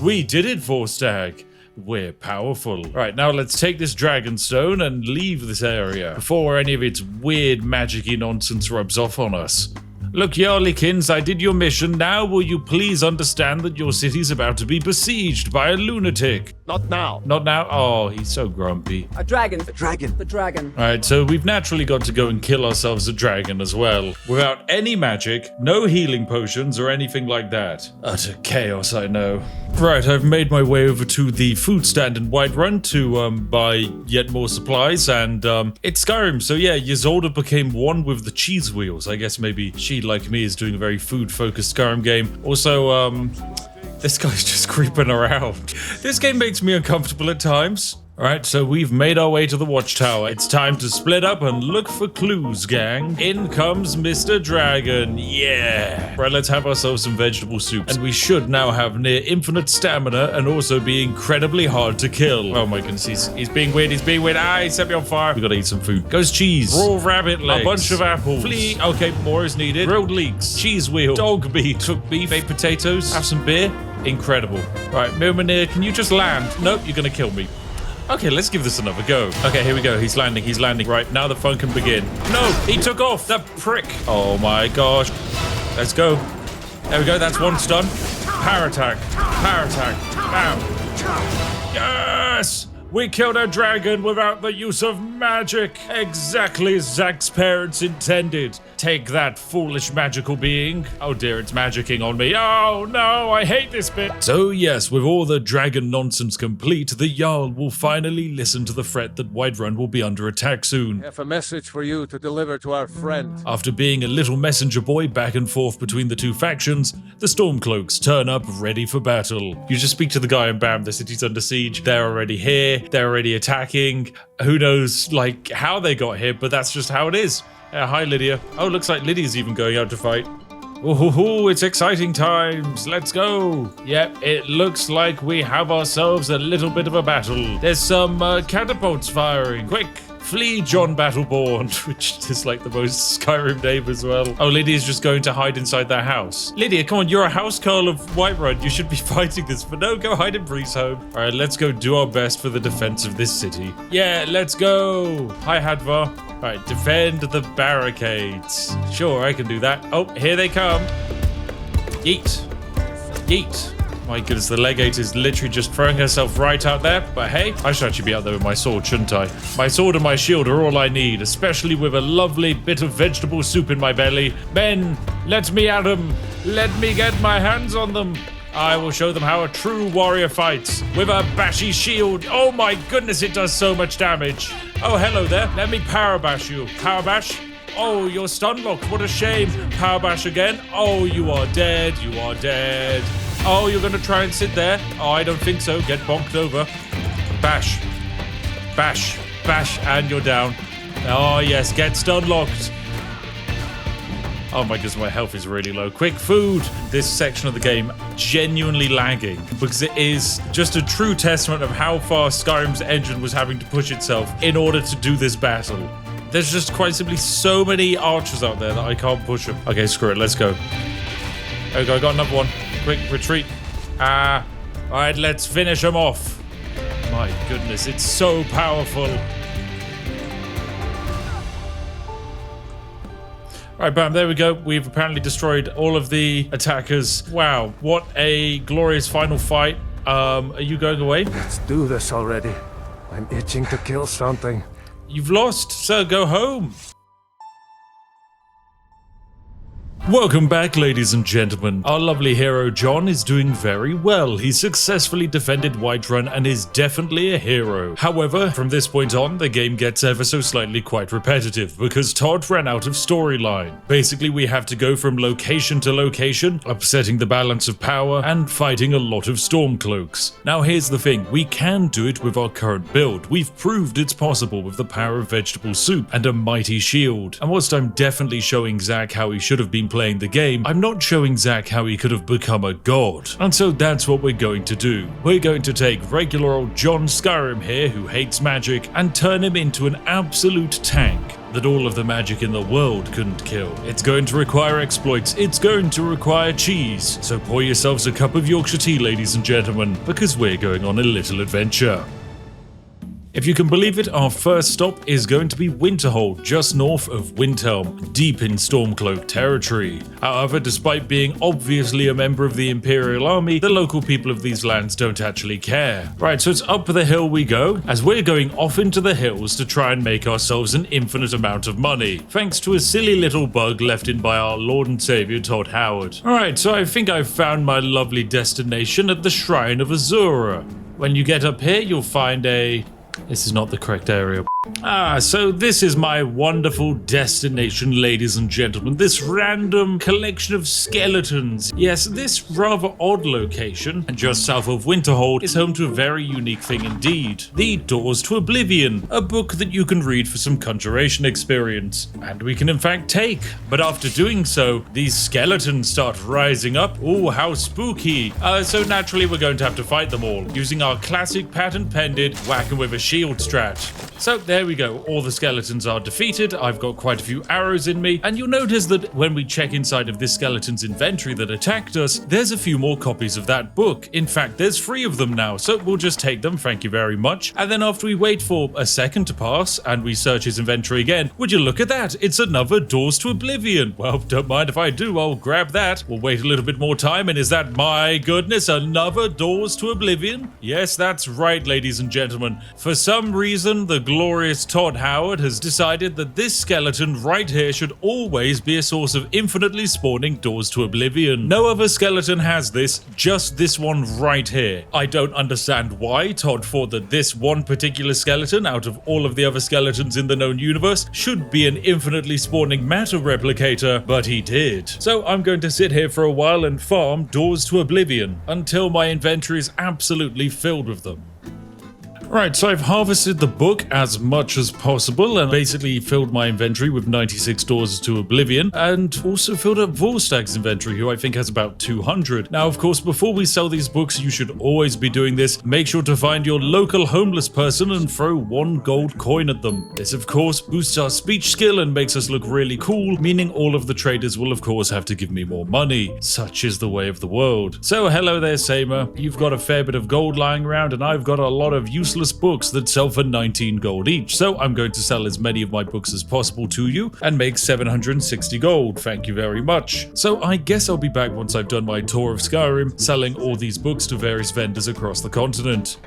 Speaker 1: We did it, Vorstag. We're powerful. Right, now let's take this Dragonstone and leave this area before any of its weird magic-y nonsense rubs off on us. Look, Yarlikins, I did your mission. Now will you please understand that your city's about to be besieged by a lunatic?
Speaker 2: Not now.
Speaker 1: Not now? Oh, he's so grumpy.
Speaker 6: A dragon.
Speaker 8: The dragon.
Speaker 6: The dragon.
Speaker 1: Alright, so we've naturally got to go and kill ourselves a dragon as well. Without any magic, no healing potions or anything like that. Utter chaos, I know. Right, I've made my way over to the food stand in Whiterun to buy yet more supplies, and it's Skyrim, so yeah, Ysolda became one with the cheese wheels. I guess maybe she, like me, is doing a very food-focused Skyrim game. Also, this guy's just creeping around. This game makes me uncomfortable at times. Alright, so we've made our way to the watchtower. It's time to split up and look for clues, gang. In comes Mr. Dragon. Yeah. Right, let's have ourselves some vegetable soups. And we should now have near infinite stamina and also be incredibly hard to kill. Oh my goodness, he's being weird, Ah, he set me on fire. We gotta eat some food. Goes cheese. Raw rabbit legs. A bunch of apples. Flea. Okay, more is needed. Grilled leeks. Cheese wheel. Dog meat. Cooked beef. Baked potatoes. Have some beer. Incredible. Right, Milmanir, can you just land? Nope, you're gonna kill me. Okay, let's give this another go. Okay, here we go. He's landing. Right, now the fun can begin. No, he took off. The prick. Oh my gosh. Let's go. There we go. That's one stun. Power attack. Bam. Yes! We killed a dragon without the use of magic. Exactly as Zack's parents intended. Take that, foolish magical being. Oh dear, it's magicking on me. Oh no, I hate this bit. So yes, with all the dragon nonsense complete, the Jarl will finally listen to the threat that Whiterun will be under attack soon.
Speaker 2: I have a message for you to deliver to our friend.
Speaker 1: After being a little messenger boy back and forth between the two factions, the Stormcloaks turn up ready for battle. You just speak to the guy and bam, the city's under siege. They're already here. They're already attacking. Who knows, like, how they got here, but that's just how it is. Hi, Lydia. Oh, looks like Lydia's even going out to fight. Ooh, it's exciting times. Let's go. Yep, it looks like we have ourselves a little bit of a battle. There's some catapults firing. Quick, Flee, John Battleborn, which is like the most Skyrim name as well. Oh, Lydia's just going to hide inside their house. Lydia, come on, you're a housecarl of Whiterun. You should be fighting this, but no, go hide in Bree's home. All right, let's go do our best for the defense of this city. Yeah, let's go. Hi, Hadvar. All right, defend the barricades. Sure, I can do that. Oh, here they come. Yeet. Yeet. My goodness, the legate is literally just throwing herself right out there. But hey, I should actually be out there with my sword, shouldn't I? My sword and my shield are all I need, especially with a lovely bit of vegetable soup in my belly. Men, let me at them. Let me get my hands on them. I will show them how a true warrior fights with a bashy shield. Oh my goodness, it does so much damage. Oh, hello there. Let me power bash you. Power bash. Oh, you're stun locked. What a shame. Power bash again. Oh, you are dead. You are dead. Oh, you're going to try and sit there? Oh, I don't think so. Get bonked over. Bash. Bash. Bash. And you're down. Oh, yes. Get stun locked. Oh my goodness, my health is really low. Quick food! This section of the game genuinely lagging because it is just a true testament of how far Skyrim's engine was having to push itself in order to do this battle. There's just quite simply so many archers out there that I can't push them. Okay, screw it, let's go. There we go, I got another one. Quick, retreat. Alright, let's finish them off. My goodness, it's so powerful. Alright, bam, there we go. We've apparently destroyed all of the attackers. Wow, what a glorious final fight. Are you going away?
Speaker 2: Let's do this already. I'm itching to kill something.
Speaker 1: You've lost, sir. Go home. Welcome back, ladies and gentlemen. Our lovely hero John is doing very well. He successfully defended Whiterun and is definitely a hero. However, from this point on, the game gets ever so slightly quite repetitive because Todd ran out of storyline. Basically, we have to go from location to location, upsetting the balance of power and fighting a lot of Stormcloaks. Now here's the thing, we can do it with our current build. We've proved it's possible with the power of vegetable soup and a mighty shield. And whilst I'm definitely showing Zack how he should have been playing the game, I'm not showing Zack how he could have become a god. And so that's what we're going to do. We're going to take regular old John Skyrim here, who hates magic, and turn him into an absolute tank that all of the magic in the world couldn't kill. It's going to require exploits, it's going to require cheese. So pour yourselves a cup of Yorkshire tea, ladies and gentlemen, because we're going on a little adventure. If you can believe it, our first stop is going to be Winterhold, just north of Windhelm, deep in Stormcloak territory. However, despite being obviously a member of the Imperial Army, the local people of these lands don't actually care. Right, so it's up the hill we go, as we're going off into the hills to try and make ourselves an infinite amount of money, thanks to a silly little bug left in by our Lord and Savior Todd Howard. Alright, so I think I've found my lovely destination at the Shrine of Azura. When you get up here, you'll find a... This is not the correct area. So this is my wonderful destination, ladies and gentlemen. This random collection of skeletons. Yes, this rather odd location, just south of Winterhold, is home to a very unique thing indeed. The Doors to Oblivion, a book that you can read for some conjuration experience. And we can in fact take. But after doing so, these skeletons start rising up. Oh, how spooky. So naturally we're going to have to fight them all, using our classic patent-pended whack 'em with a shield strat. So there we go, all the skeletons are defeated, I've got quite a few arrows in me, and you'll notice that when we check inside of this skeleton's inventory that attacked us, there's a few more copies of that book. In fact, there's 3 of them now, so we'll just take them, thank you very much. And then after we wait for a second to pass, and we search his inventory again, would you look at that, it's another Doors to Oblivion. Well, don't mind if I do, I'll grab that. We'll wait a little bit more time, and is that, my goodness, another Doors to Oblivion? Yes, that's right, ladies and gentlemen. For some reason, the glorious Todd Howard has decided that this skeleton right here should always be a source of infinitely spawning Doors to Oblivion. No other skeleton has this, just this one right here. I don't understand why Todd thought that this one particular skeleton, out of all of the other skeletons in the known universe, should be an infinitely spawning matter replicator, but he did. So I'm going to sit here for a while and farm Doors to Oblivion until my inventory is absolutely filled with them. Right, so I've harvested the book as much as possible and basically filled my inventory with 96 Doors to Oblivion and also filled up Vorstag's inventory, who I think has about 200. Now, of course, before we sell these books, you should always be doing this. Make sure to find your local homeless person and throw 1 gold coin at them. This, of course, boosts our speech skill and makes us look really cool, meaning all of the traders will, of course, have to give me more money. Such is the way of the world. So, hello there, Samer. You've got a fair bit of gold lying around, and I've got a lot of useless books that sell for 19 gold each, so I'm going to sell as many of my books as possible to you and make 760 gold. Thank you very much. So I guess I'll be back once I've done my tour of Skyrim, selling all these books to various vendors across the continent.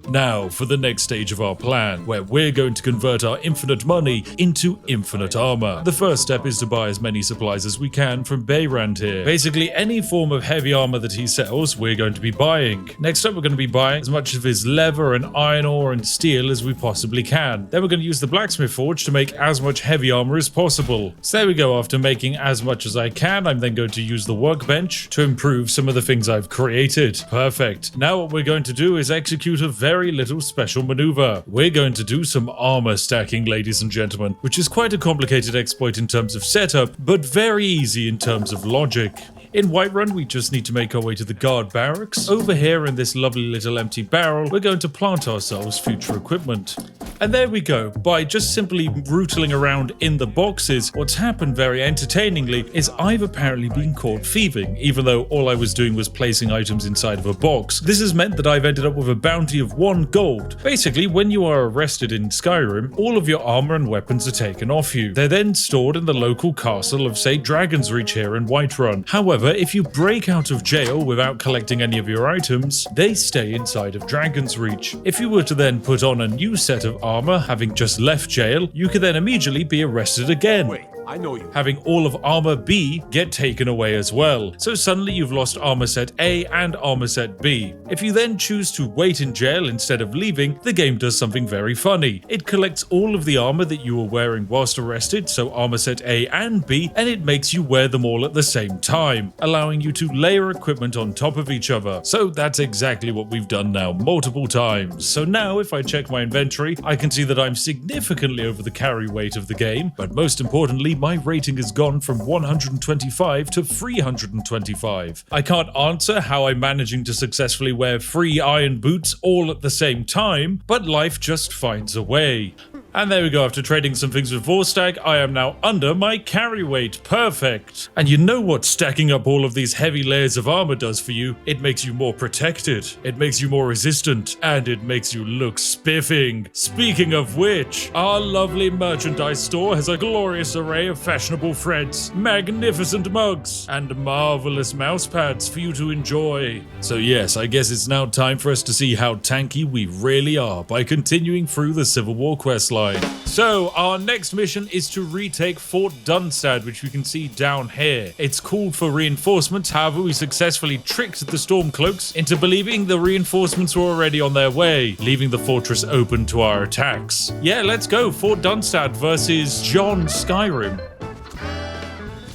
Speaker 1: Now, for the next stage of our plan, where we're going to convert our infinite money into infinite armor. The first step is to buy as many supplies as we can from Beyrand here. Basically, any form of heavy armor that he sells, we're going to be buying. Next up, we're going to be buying as much of his leather and iron ore and steel as we possibly can. Then we're going to use the blacksmith forge to make as much heavy armor as possible. So there we go. After making as much as I can, I'm then going to use the workbench to improve some of the things I've created. Perfect. Now what we're going to do is execute a very little special maneuver. We're going to do some armor stacking, ladies and gentlemen, which is quite a complicated exploit in terms of setup, but very easy in terms of logic. In Whiterun, we just need to make our way to the guard barracks. Over here in this lovely little empty barrel, we're going to plant ourselves future equipment. And there we go. By just simply rootling around in the boxes, what's happened very entertainingly is I've apparently been caught thieving, even though all I was doing was placing items inside of a box. This has meant that I've ended up with a bounty of 1 gold. Basically, when you are arrested in Skyrim, all of your armor and weapons are taken off you. They're then stored in the local castle of, say, Dragon's Reach here in Whiterun. However, if you break out of jail without collecting any of your items, they stay inside of Dragon's Reach. If you were to then put on a new set of armor, having just left jail, you could then immediately be arrested again.
Speaker 2: Wait, I know you.
Speaker 1: Having all of armor B get taken away as well. So suddenly you've lost armor set A and armor set B. If you then choose to wait in jail instead of leaving, the game does something very funny. It collects all of the armor that you were wearing whilst arrested, so armor set A and B, and it makes you wear them all at the same time, allowing you to layer equipment on top of each other. So that's exactly what we've done now multiple times. So now if I check my inventory, I can see that I'm significantly over the carry weight of the game, but most importantly, my rating has gone from 125 to 325. I can't answer how I'm managing to successfully wear 3 iron boots all at the same time, but life just finds a way. And there we go, after trading some things with Vorstag, I am now under my carry weight. Perfect. And you know what stacking up all of these heavy layers of armor does for you? It makes you more protected, it makes you more resistant, and it makes you look spiffing. Speaking of which, our lovely merchandise store has a glorious array of fashionable threads, magnificent mugs, and marvelous mouse pads for you to enjoy. So yes, I guess it's now time for us to see how tanky we really are by continuing through the Civil War questline. So, our next mission is to retake Fort Dunstad, which we can see down here. It's called for reinforcements, however we successfully tricked the Stormcloaks into believing the reinforcements were already on their way, leaving the fortress open to our attacks. Yeah, let's go, Fort Dunstad versus John Skyrim.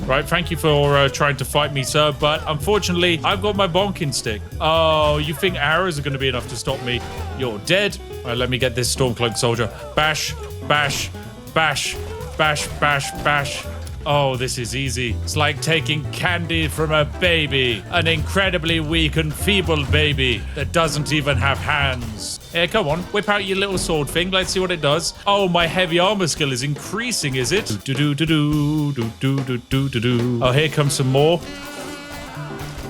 Speaker 1: Right, thank you for trying to fight me, sir, but unfortunately, I've got my bonking stick. Oh, you think arrows are going to be enough to stop me? You're dead. All right, let me get this Stormcloak soldier. Bash, bash, bash, bash, bash, bash. Oh, this is easy. It's like taking candy from a baby. An incredibly weak and feeble baby that doesn't even have hands. Here, come on. Whip out your little sword thing. Let's see what it does. Oh, my heavy armor skill is increasing, is it? Oh, here comes some more.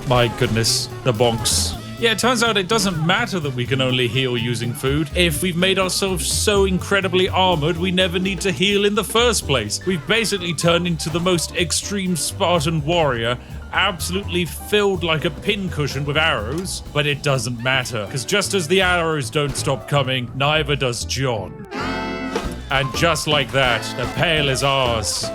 Speaker 1: My goodness. The bonks. Yeah, it turns out it doesn't matter that we can only heal using food. If we've made ourselves so incredibly armored, we never need to heal in the first place. We've basically turned into the most extreme Spartan warrior, absolutely filled like a pincushion with arrows, but it doesn't matter, because just as the arrows don't stop coming, neither does John. And just like that, the Pale is ours.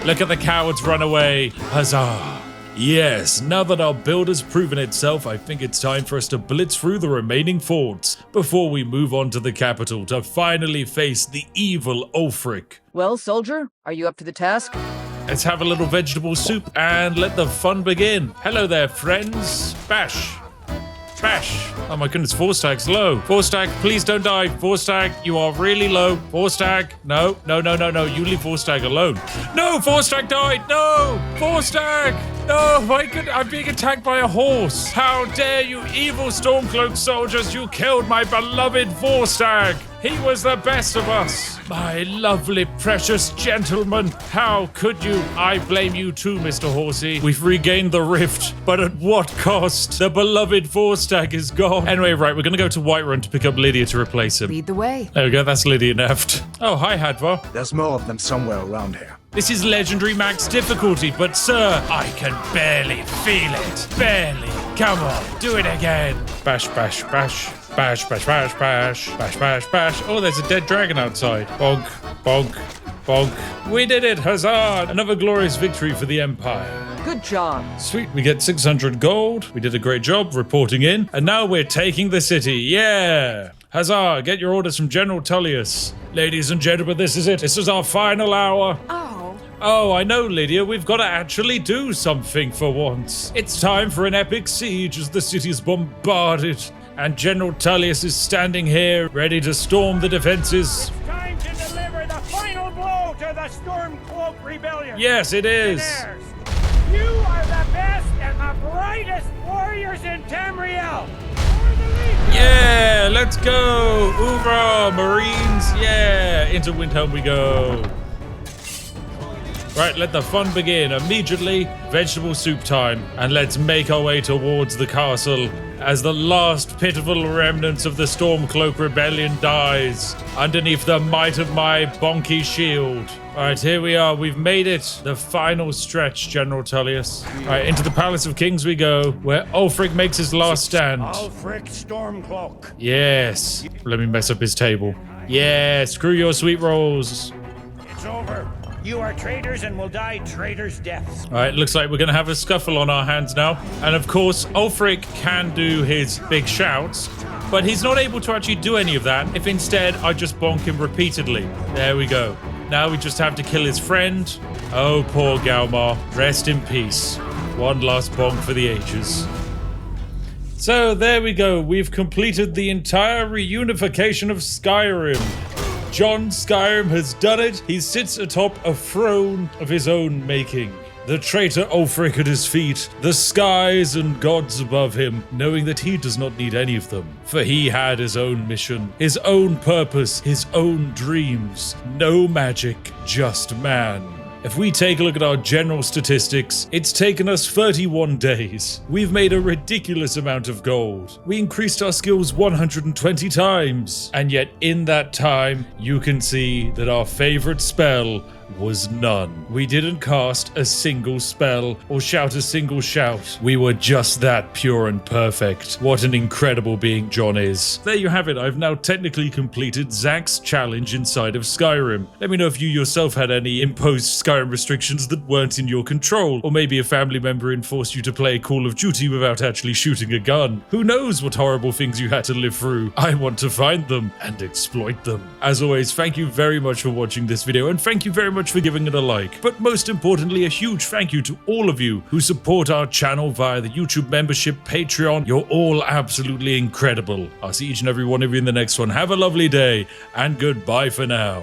Speaker 1: Look at the cowards run away. Huzzah. Yes, now that our build has proven itself, I think it's time for us to blitz through the remaining forts before we move on to the capital to finally face the evil Ulfric.
Speaker 6: Well, soldier, are you up to the task?
Speaker 1: Let's have a little vegetable soup and let the fun begin. Hello there, friends. Bash. Bash. Oh my goodness, 4 stag's low. 4 stag, please don't die. 4 stag, you are really low. 4 stag, no. You leave 4 stag alone. No, 4 stag died. No, 4 stag. No, my goodness, I'm being attacked by a horse. How dare you, evil Stormcloak soldiers, you killed my beloved 4 stag. He was the best of us. My lovely, precious gentleman. How could you? I blame you too, Mr. Horsey. We've regained the rift, but at what cost? The beloved 4 stag is gone. Anyway, right, we're going to go to Whiterun to pick up Lydia to replace him.
Speaker 6: Lead the way.
Speaker 1: There we go, that's Lydia Neft. Oh, hi, Hadvar.
Speaker 2: There's more of them somewhere around here.
Speaker 1: This is legendary max difficulty, but sir, I can barely feel it. Barely. Come on, do it again. Bash, bash, bash. Bash, bash, bash, bash. Bash, bash, bash. Oh, there's a dead dragon outside. Bonk, bonk, bonk. We did it, huzzah! Another glorious victory for the Empire.
Speaker 6: Good job.
Speaker 1: Sweet, we get 600 gold. We did a great job reporting in. And now we're taking the city, yeah! Huzzah, get your orders from General Tullius. Ladies and gentlemen, this is it. This is our final hour. Oh, I know, Lydia. We've got to actually do something for once. It's time for an epic siege as the city is bombarded. And General Tullius is standing here, ready to storm the defenses.
Speaker 8: It's time to deliver the final blow to the Stormcloak rebellion.
Speaker 1: Yes, it is.
Speaker 8: You are the best and the brightest warriors in Tamriel.
Speaker 1: Yeah, let's go. Hoorah, Marines. Yeah, into Windhelm we go. Right, let the fun begin. Immediately, vegetable soup time. And let's make our way towards the castle as the last pitiful remnants of the Stormcloak rebellion dies underneath the might of my bonky shield. All right, here we are. We've made it. The final stretch, General Tullius. All right, into the Palace of Kings we go, where Ulfric makes his last stand.
Speaker 8: Ulfric Stormcloak.
Speaker 1: Yes. Let me mess up his table. Yeah, screw your sweet rolls.
Speaker 8: It's over. You are traitors and will die traitors' deaths.
Speaker 1: All right, looks like we're going to have a scuffle on our hands now. And of course, Ulfric can do his big shouts, but he's not able to actually do any of that if instead I just bonk him repeatedly. There we go. Now we just have to kill his friend. Oh, poor Galmar. Rest in peace. One last bonk for the ages. So there we go. We've completed the entire reunification of Skyrim. John Skyrim has done it. He sits atop a throne of his own making. The traitor Ulfric at his feet, the skies and gods above him, knowing that he does not need any of them. For he had his own mission, his own purpose, his own dreams. No magic, just man. If we take a look at our general statistics, it's taken us 31 days. We've made a ridiculous amount of gold. We increased our skills 120 times. And yet in that time, you can see that our favorite spell was none. We didn't cast a single spell or shout a single shout. We were just that pure and perfect. What an incredible being John is. There you have it. I've now technically completed Zack's challenge inside of Skyrim. Let me know if you yourself had any imposed Skyrim restrictions that weren't in your control, or maybe a family member enforced you to play Call of Duty without actually shooting a gun. Who knows what horrible things you had to live through? I want to find them and exploit them. As always, thank you very much for watching this video, and thank you very much for giving it a like. But most importantly, a huge thank you to all of you who support our channel via the YouTube membership, Patreon. You're all absolutely incredible. I'll see each and every one of you in the next one. Have a lovely day, and goodbye for now.